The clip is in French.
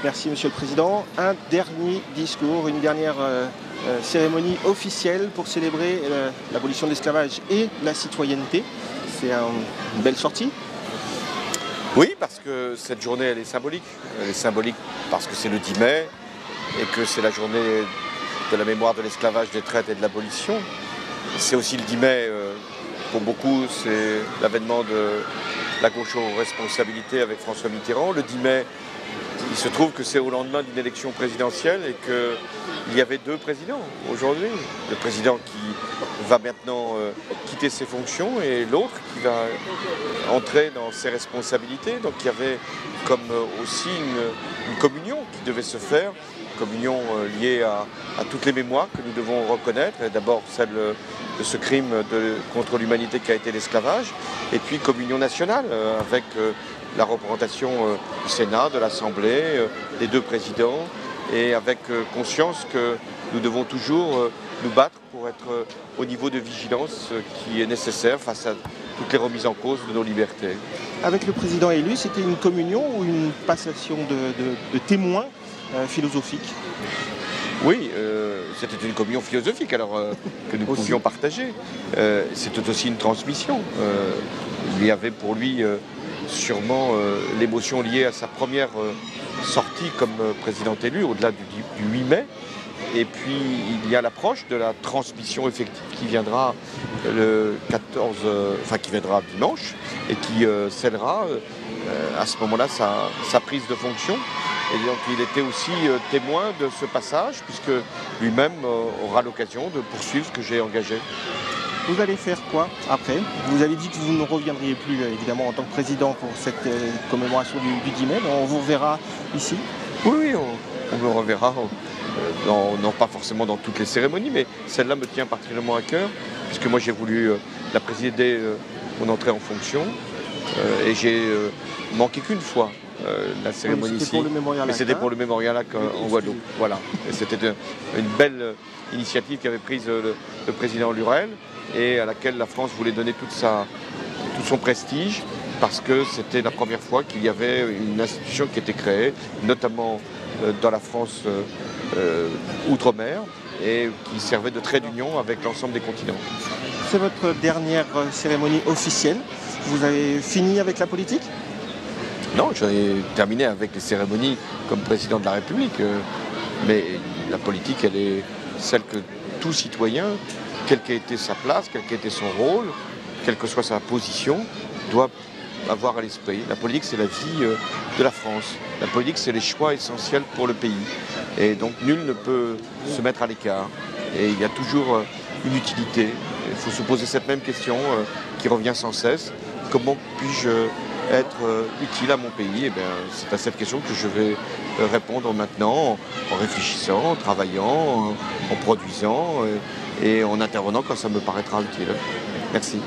Merci Monsieur le Président. Un dernier discours, une dernière cérémonie officielle pour célébrer l'abolition de l'esclavage et la citoyenneté. C'est une belle sortie. Oui, parce que cette journée, elle est symbolique. Elle est symbolique parce que c'est le 10 mai et que c'est la journée de la mémoire de l'esclavage, des traites et de l'abolition. C'est aussi le 10 mai, pour beaucoup, c'est l'avènement de la gauche aux responsabilités avec François Mitterrand. Le 10 mai, il se trouve que c'est au lendemain d'une élection présidentielle et qu'il y avait deux présidents aujourd'hui. Le président qui va maintenant quitter ses fonctions et l'autre qui va entrer dans ses responsabilités. Donc il y avait comme aussi une communion qui devait se faire, une communion liée à toutes les mémoires que nous devons reconnaître. D'abord celle de ce crime contre l'humanité qui a été l'esclavage, et puis communion nationale avec la représentation du Sénat, de l'Assemblée, des deux présidents, et avec conscience que nous devons toujours nous battre pour être au niveau de vigilance qui est nécessaire face à toutes les remises en cause de nos libertés. Avec le président élu, c'était une communion ou une passation de témoins philosophiques? Oui, c'était une communion philosophique alors que nous pouvions partager. C'était aussi une transmission. Il y avait pour lui sûrement l'émotion liée à sa première sortie comme président élu, au-delà du 8 mai. Et puis il y a l'approche de la transmission effective qui viendra le 14, qui viendra dimanche et qui scellera à ce moment-là sa prise de fonction. Et donc il était aussi témoin de ce passage puisque lui-même aura l'occasion de poursuivre ce que j'ai engagé. Vous allez faire quoi après? Vous avez dit que vous ne reviendriez plus évidemment en tant que président pour cette commémoration du 10 mai, mais on vous reverra ici? Oui, on me reverra, non pas forcément dans toutes les cérémonies, mais celle-là me tient particulièrement à cœur, puisque moi j'ai voulu la présider dès mon entrée en fonction, et j'ai manqué qu'une fois la cérémonie ici, mais c'était pour le Mémorial Lac en Guadeloupe. Voilà. Et c'était une belle initiative qu'avait prise le président Lurel, et à laquelle la France voulait donner tout son prestige, parce que c'était la première fois qu'il y avait une institution qui était créée, notamment dans la France outre-mer, et qui servait de trait d'union avec l'ensemble des continents. C'est votre dernière cérémonie officielle. Vous avez fini avec la politique? Non, j'ai terminé avec les cérémonies comme président de la République. Mais la politique, elle est celle que tout citoyen, quelle qu'ait été sa place, quel qu'ait été son rôle, quelle que soit sa position, doit avoir à l'esprit. La politique, c'est la vie de la France. La politique, c'est les choix essentiels pour le pays. Et donc, nul ne peut se mettre à l'écart. Et il y a toujours une utilité. Il faut se poser cette même question qui revient sans cesse. Comment puis-je être utile à mon pays? Eh bien, c'est à cette question que je vais répondre maintenant, en réfléchissant, en travaillant, en produisant et en intervenant quand ça me paraîtra utile. Merci.